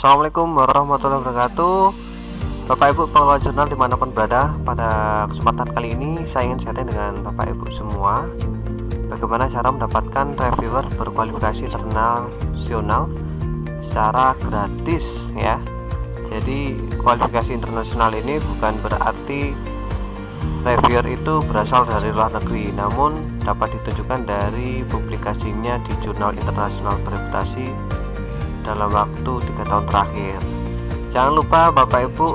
Assalamualaikum warahmatullahi wabarakatuh. Bapak Ibu pengelola jurnal dimanapun berada, pada kesempatan kali ini saya ingin sharing dengan Bapak Ibu semua bagaimana cara mendapatkan reviewer berkualifikasi internasional secara gratis ya. Jadi kualifikasi internasional ini bukan berarti reviewer itu berasal dari luar negeri, namun dapat ditunjukkan dari publikasinya di jurnal internasional bereputasi dalam waktu 3 tahun terakhir. Jangan lupa Bapak Ibu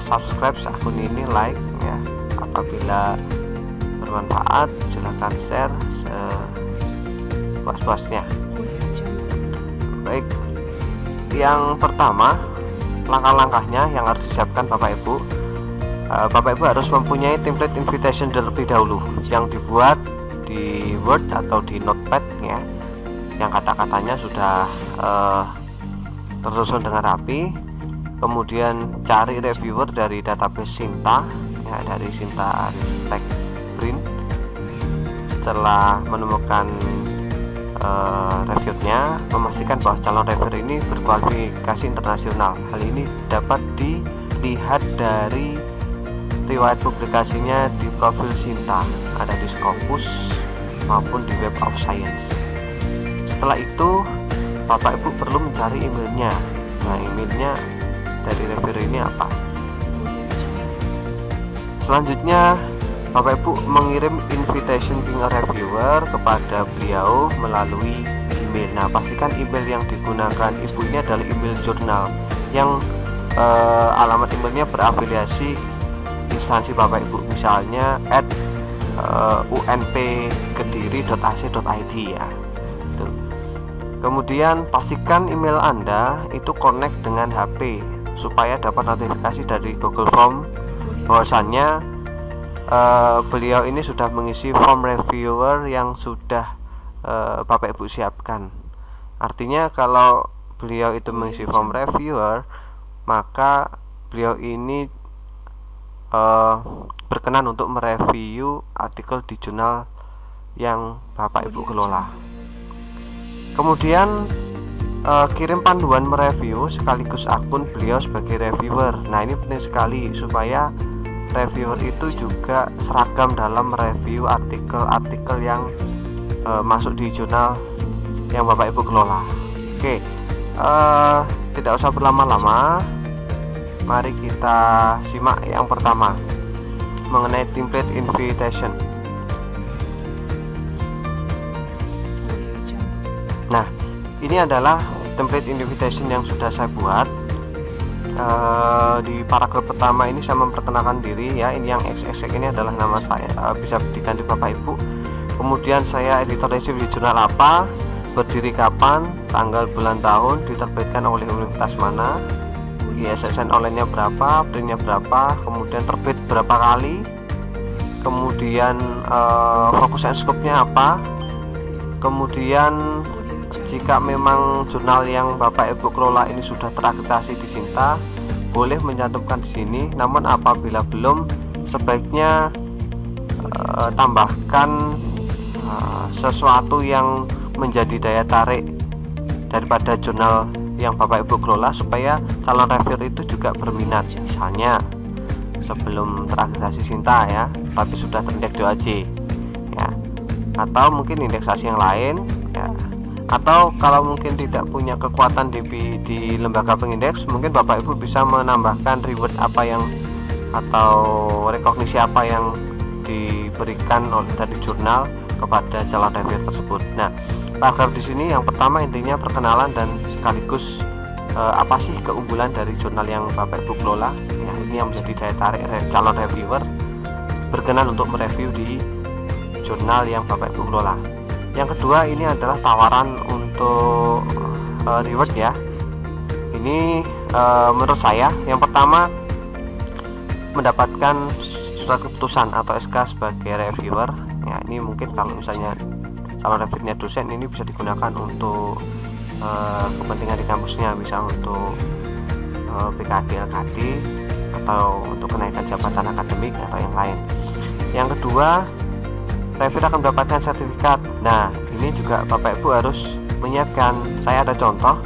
subscribe akun ini, like ya. Apabila bermanfaat silahkan share sepuas-puasnya. Baik, yang pertama langkah-langkahnya yang harus disiapkan Bapak Ibu. Bapak Ibu harus mempunyai template invitation terlebih dahulu yang dibuat di Word atau di Notepad ya, yang kata-katanya sudah tersusun dengan rapi. Kemudian cari reviewer dari database Sinta ya, dari Sinta Aristek Print. Setelah menemukan reviewernya, memastikan bahwa calon reviewer ini berkualifikasi internasional. Hal ini dapat dilihat dari riwayat publikasinya di profil Sinta, ada di Scopus maupun di Web of Science. Setelah itu Bapak Ibu perlu mencari emailnya. Nah, emailnya dari reviewer ini apa? Selanjutnya Bapak Ibu mengirim invitation ke reviewer kepada beliau melalui email. Nah, pastikan email yang digunakan Ibu ini adalah email jurnal yang alamat emailnya berafiliasi instansi Bapak Ibu, misalnya @unpkediri.ac.id ya. Kemudian pastikan email Anda itu connect dengan HP supaya dapat notifikasi dari Google Form bahwasannya beliau ini sudah mengisi form reviewer yang sudah Bapak Ibu siapkan. Artinya kalau beliau itu mengisi form reviewer, maka beliau ini berkenan untuk mereview artikel di jurnal yang Bapak Ibu kelola. Kemudian kirim panduan mereview sekaligus akun beliau sebagai reviewer. Nah, ini penting sekali supaya reviewer itu juga seragam dalam mereview artikel-artikel yang masuk di jurnal yang Bapak Ibu kelola. Oke, tidak usah berlama-lama, mari kita simak yang pertama mengenai template invitation. Nah, ini adalah template invitation yang sudah saya buat. Di paragraf pertama ini saya memperkenalkan diri ya. Ini yang XX ini adalah nama saya, bisa diganti Bapak Ibu. Kemudian saya editor di jurnal apa, berdiri kapan, tanggal, bulan, tahun, diterbitkan oleh universitas mana, ISSN online-nya berapa, printnya berapa, kemudian terbit berapa kali, kemudian fokus and scope-nya apa, kemudian jika memang jurnal yang Bapak Ibu kelola ini sudah terakreditasi di Sinta, boleh mencantumkan di sini. Namun apabila belum, sebaiknya tambahkan sesuatu yang menjadi daya tarik daripada jurnal yang Bapak Ibu kelola supaya calon reviewer itu juga berminat. Misalnya sebelum terakreditasi Sinta ya, tapi sudah terindeks DOAJ ya, atau mungkin indeksasi yang lain ya. Atau kalau mungkin tidak punya kekuatan di lembaga pengindeks, mungkin Bapak Ibu bisa menambahkan reward apa yang atau rekognisi apa yang diberikan oleh dari jurnal kepada calon reviewer tersebut. Nah, paragraf di sini yang pertama intinya perkenalan dan sekaligus apa sih keunggulan dari jurnal yang Bapak Ibu kelola. Ya, ini yang menjadi daya tarik calon reviewer berkenan untuk mereview di jurnal yang Bapak Ibu kelola. Yang kedua ini adalah tawaran untuk reward ya. Ini menurut saya yang pertama mendapatkan surat keputusan atau SK sebagai reviewer ya. Ini mungkin kalau misalnya calon reviewernya dosen, ini bisa digunakan untuk kepentingan di kampusnya, bisa untuk PKD LKD atau untuk kenaikan jabatan akademik atau yang lain. Yang kedua, reviewer akan mendapatkan sertifikat. Nah, ini juga Bapak Ibu harus menyiapkan. Saya ada contoh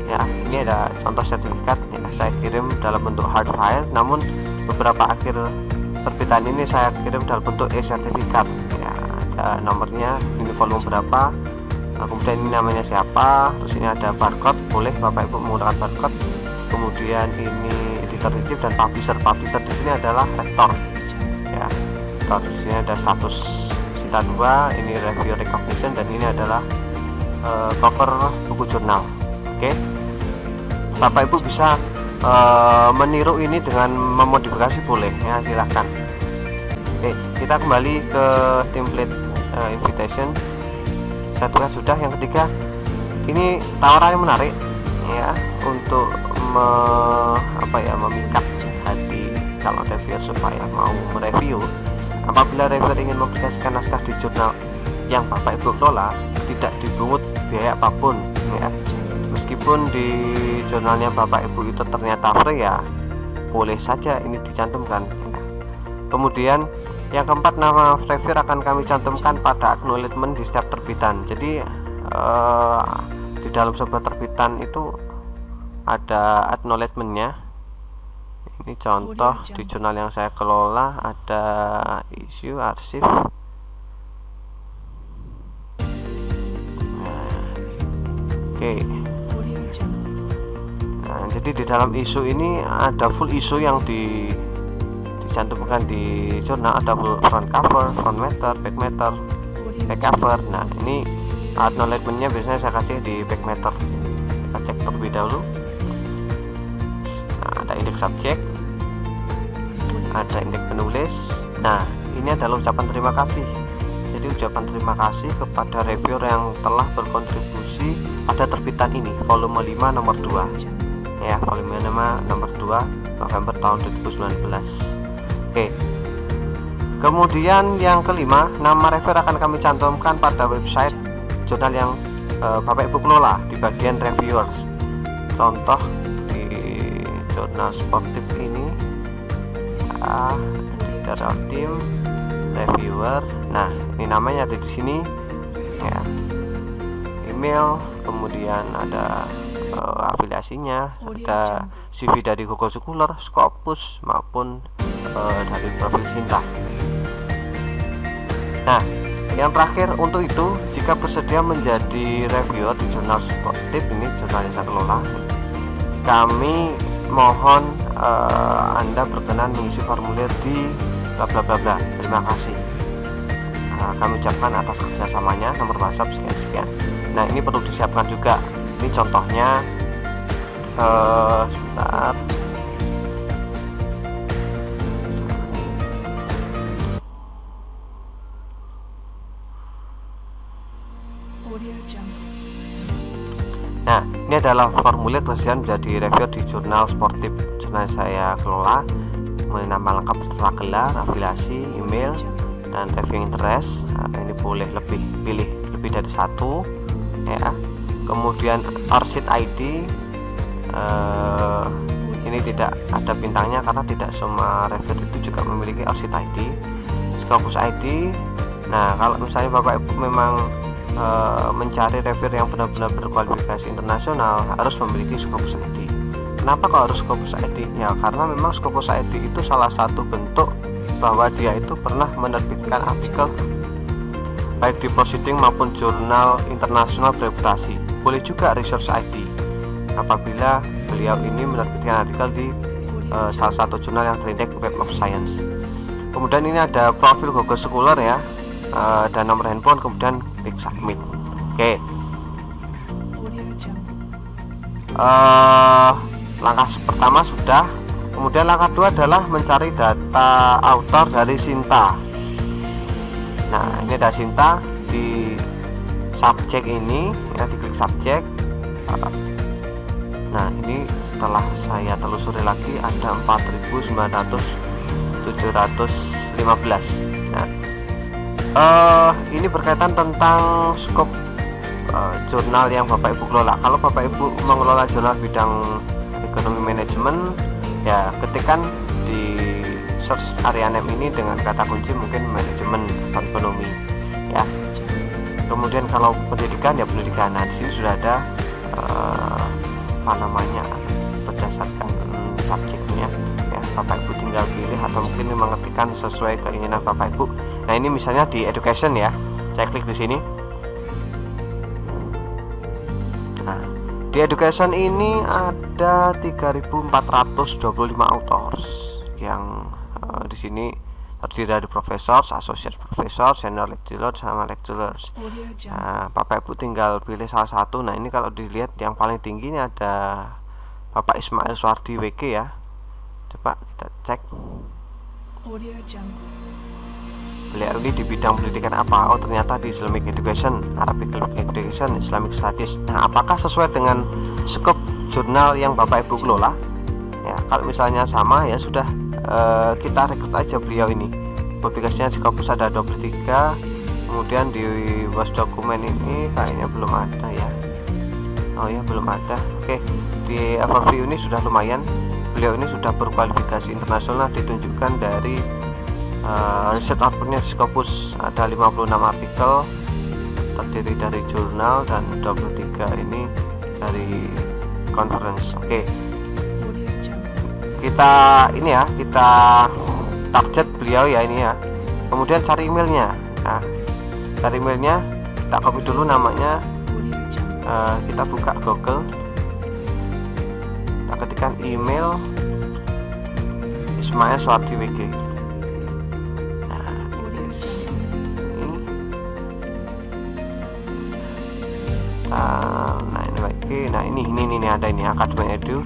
ya. Ini ada contoh sertifikat ya, saya kirim dalam bentuk hard file, namun beberapa akhir terbitan ini saya kirim dalam bentuk e-sertifikat ya. Ada nomornya, ini volume berapa, kemudian ini namanya siapa, terus ini ada barcode, boleh Bapak Ibu menggunakan barcode. Kemudian ini editor in-chief dan publisher. Publisher di sini adalah rektor ya. Di sini ada status Sinta 2, ini review recognition, dan ini adalah cover buku jurnal. Oke. Bapak Ibu bisa meniru ini dengan memodifikasi, boleh ya, silahkan. Oke, kita kembali ke template invitation. Satu sudah. Yang ketiga, ini tawarannya menarik ya, untuk memikat hati calon reviewer supaya mau mereview. Apabila reviewer ingin mempublikasikan naskah di jurnal yang Bapak Ibu kelola, tidak dipungut biaya apapun ya. Meskipun di jurnalnya Bapak Ibu itu ternyata free ya, boleh saja ini dicantumkan ya. Kemudian yang keempat, nama reviewer akan kami cantumkan pada acknowledgement di setiap terbitan. Jadi di dalam sebuah terbitan itu ada acknowledgement-nya. Ini contoh di jurnal yang saya kelola, ada issue, arsip. Oke. Nah, jadi di dalam isu ini ada full isu yang dicantumkan di jurnal, ada full front cover, front matter, back matter, back cover. Nah, ini acknowledgement-nya biasanya saya kasih di back matter. Kita cek terlebih dahulu. Nah, ada indeks subjek, ada indeks penulis. Nah, ini adalah ucapan terima kasih. Jadi ucapan terima kasih kepada reviewer yang telah berkontribusi pada terbitan ini, volume 5 nomor 2 ya, volume 5 nomor 2 November tahun 2019. Oke. Kemudian yang kelima, nama reviewer akan kami cantumkan pada website jurnal yang Bapak Ibu kelola di bagian reviewers. Contoh di jurnal sportif ini, editorial team, reviewer. Nah, ini namanya ada di sini ya. Email, kemudian ada afiliasinya, ada CV dari Google Scholar, Scopus maupun dari profil Sinta. Nah, yang terakhir untuk itu, jika bersedia menjadi reviewer di jurnal sportif ini, jurnal yang saya kelola, kami mohon Anda berkenan mengisi formulir di bla bla bla bla. Terima kasih. Kami ucapkan atas kerjasamanya, nomor WhatsApp sekian-sekian. Nah, ini perlu disiapkan juga. Ini contohnya, sebentar. Nah, ini adalah formulir persediaan menjadi reviewer di jurnal sportif jurnal saya kelola. Kemudian nama lengkap setelah gelar, afiliasi, email, dan review interest. Nah, ini boleh pilih lebih dari satu ya. Kemudian ORCID ID, ini tidak ada bintangnya karena tidak semua reviewer itu juga memiliki ORCID ID. Scopus ID. Nah, kalau misalnya Bapak Ibu memang mencari reviewer yang benar-benar berkualifikasi internasional, harus memiliki Scopus ID. Kenapa kok harus Scopus ID? Ya, karena memang Scopus ID itu salah satu bentuk bahwa dia itu pernah menerbitkan artikel baik di proceeding maupun jurnal internasional bereputasi. Boleh juga research ID apabila beliau ini menerbitkan artikel di salah satu jurnal yang terindeks Web of Science. Kemudian ini ada profil Google Scholar ya, dan nomor handphone, kemudian klik submit. Oke. Langkah pertama sudah. Kemudian langkah kedua adalah mencari data author dari Sinta. Nah, ini ada Sinta di subjek ini ya, diklik subjek. Nah, ini setelah saya telusuri lagi ada 4.900.715. Nah, ini berkaitan tentang skop jurnal yang Bapak Ibu kelola. Kalau Bapak Ibu mengelola jurnal bidang ekonomi manajemen, ya ketikkan di search area name ini dengan kata kunci mungkin manajemen atau ekonomi ya. Kemudian kalau pendidikan ya pendidikan. Nah, di sini sudah ada berdasarkan subjeknya ya. Bapak Ibu tinggal pilih atau mungkin mengetikkan sesuai keinginan Bapak Ibu. Nah, ini misalnya di education ya, saya klik di sini. Nah, di education ini ada 3.425 authors yang di sini terdiri dari profesor, associate profesor, senior lecturer sama lecturers. Nah, Bapak Ibu tinggal pilih salah satu. Nah, ini kalau dilihat yang paling tinggi ini ada Bapak Ismail Suardi WG ya. Coba kita cek. Beliau ini di bidang pendidikan apa? Oh, ternyata di Islamic Education, Arabic Education, Islamic Studies. Nah, apakah sesuai dengan skop jurnal yang Bapak Ibu kelola? Ya, kalau misalnya sama ya sudah, kita rekrut aja beliau ini. Publikasinya di Scopus ada 23. Kemudian di Word dokumen ini kayaknya belum ada ya. Oh ya, belum ada. Oke, di overview ini sudah lumayan. Beliau ini sudah berkualifikasi internasional, ditunjukkan dari riset outputnya di Scopus ada 56 artikel terdiri dari jurnal dan 23 ini dari conference. Oke, kita ini ya, kita target beliau ya ini ya. Kemudian cari emailnya. Nah, cari emailnya, kita copy dulu namanya. Kita buka Google, kita ketikkan email Ismail Suardi WG. Nah ini ada ini Akademi Edu,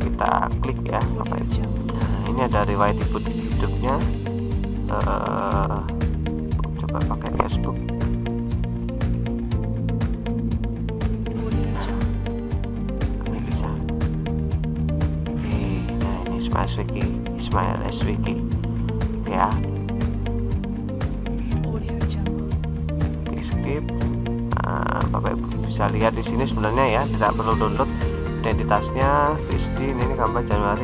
kita klik ya Bapak Ibu. Nah, ini ada riwayat hidupnya. Coba pakai Facebook. Ini bisa. Oke, nah ini Ismail SWG ya. Oke, skip. Nah, Bapak Ibu bisa lihat di sini sebenarnya ya, tidak perlu download identitasnya. Kristi ini gambar Januari.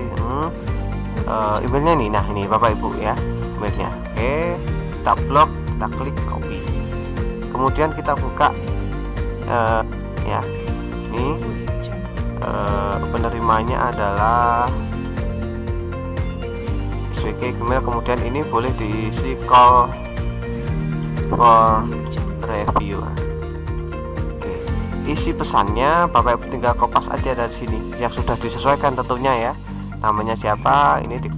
Emailnya nih, nah ini Bapak Ibu ya emailnya. Oke, kita blok, kita klik copy. Kemudian kita buka ya, ini penerimanya adalah SWG email. Kemudian ini boleh diisi call for review. Isi pesannya Bapak Ibu tinggal kopas aja dari sini yang sudah disesuaikan tentunya ya. Namanya siapa, ini di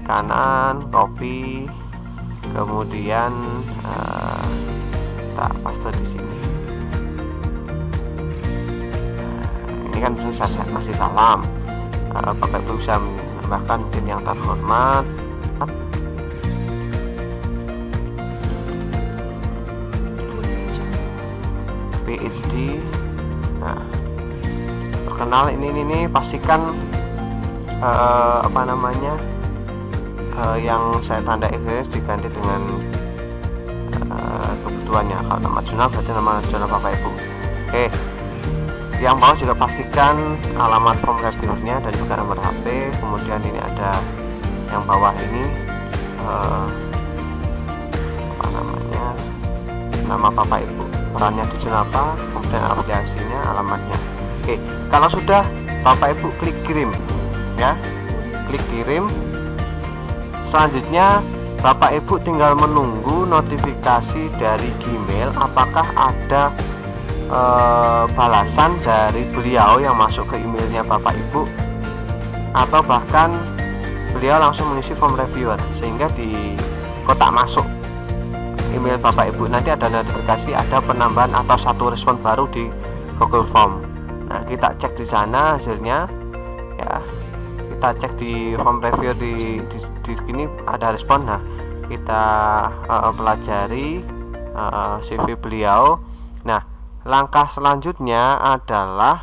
kanan, copy, kemudian kita paste di sini. Ini kan masih salam. Bapak Ibu bisa menambahkan mungkin yang terhormat. PhD. Nah, perkenal ini pastikan yang saya tanda Inggris diganti dengan kebutuhannya. Kalau nama jurnal berarti nama jurnal Bapak Ibu. Oke, yang bawah juga pastikan alamat form reviewernya dan juga nomor HP. Kemudian ini ada yang bawah ini nama Bapak Ibu, perannya di jurnal apa, kemudian afiliasinya, alamatnya. Oke, kalau sudah Bapak Ibu klik kirim ya, klik kirim. Selanjutnya Bapak Ibu tinggal menunggu notifikasi dari Gmail apakah ada balasan dari beliau yang masuk ke emailnya Bapak Ibu, atau bahkan beliau langsung mengisi form reviewer sehingga di kotak masuk email Bapak Ibu nanti ada notifikasi ada penambahan atau satu respon baru di Google Form. Nah, kita cek di sana hasilnya ya, kita cek di form review di sini ada respon. Nah, kita pelajari CV beliau. Nah, langkah selanjutnya adalah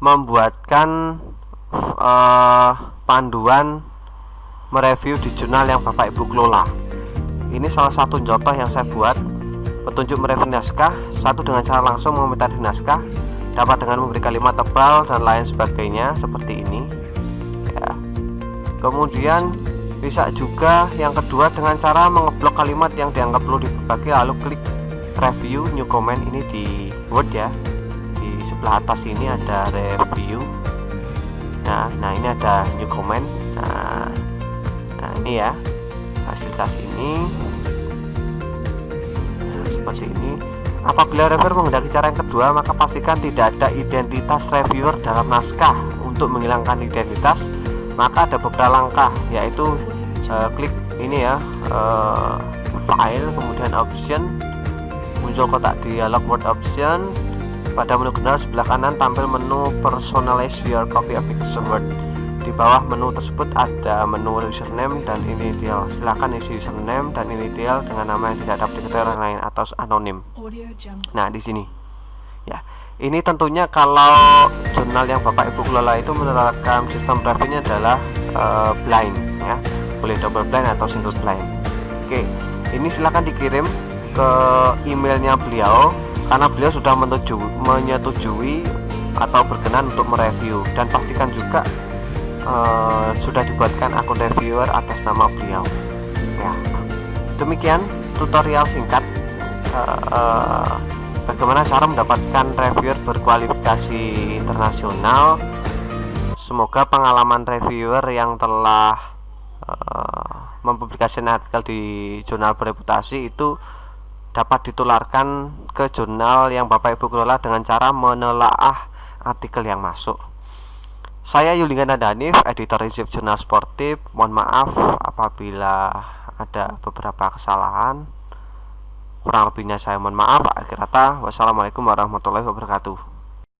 membuatkan panduan mereview di jurnal yang Bapak Ibu kelola. Ini salah satu contoh yang saya buat. Petunjuk mereview naskah, satu dengan cara langsung mengomentari naskah, dapat dengan memberi kalimat tebal dan lain sebagainya seperti ini ya. Kemudian bisa juga yang kedua dengan cara mengeblok kalimat yang dianggap perlu diperbaiki, lalu klik review new comment. Ini di Word ya, di sebelah atas ini ada review. Nah ini ada new comment. Nah ini ya fasilitas ini. Nah, seperti ini. Apabila reviewer menghendaki cara yang kedua, maka pastikan tidak ada identitas reviewer dalam naskah. Untuk menghilangkan identitas, maka ada beberapa langkah, yaitu klik ini ya, file, kemudian option, muncul kotak dialog word option. Pada menu general sebelah kanan tampil menu personalize your copy application word. Di bawah menu tersebut ada menu username dan initial. Silakan isi username dan initial dengan nama yang tidak dapat diketahui orang lain atau anonim. Nah di sini ya, ini tentunya kalau jurnal yang Bapak Ibu kelola itu menerapkan sistem reviewnya adalah blind ya, boleh double blind atau single blind. Oke, ini silakan dikirim ke emailnya beliau karena beliau sudah menyetujui atau berkenan untuk mereview, dan pastikan juga sudah dibuatkan akun reviewer atas nama beliau ya. Demikian tutorial singkat bagaimana cara mendapatkan reviewer berkualifikasi internasional. Semoga pengalaman reviewer yang telah mempublikasikan artikel di jurnal bereputasi itu dapat ditularkan ke jurnal yang Bapak Ibu kelola dengan cara menelaah artikel yang masuk. Saya Yulinga Nadanif, editor-in-chief jurnal sportif. Mohon maaf apabila ada beberapa kesalahan. Kurang lebihnya saya mohon maaf. Akhir kata, wassalamualaikum warahmatullahi wabarakatuh.